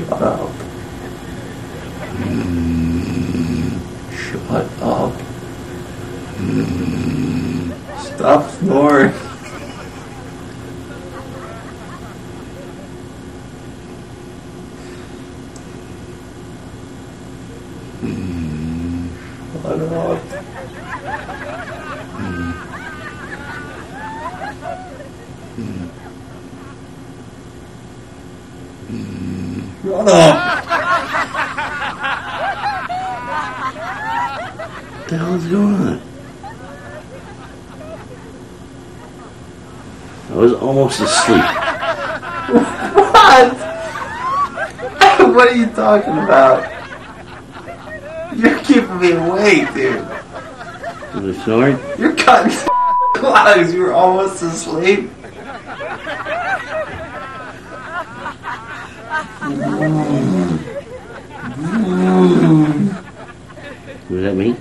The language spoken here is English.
Shut up. Shut up. Stop snoring. Shut up. Shut up! What the hell is going on? I was almost asleep. What? What are you talking about? You're keeping me awake, dude. Was I snoring? You're cutting clouds. You were almost asleep. Was that me?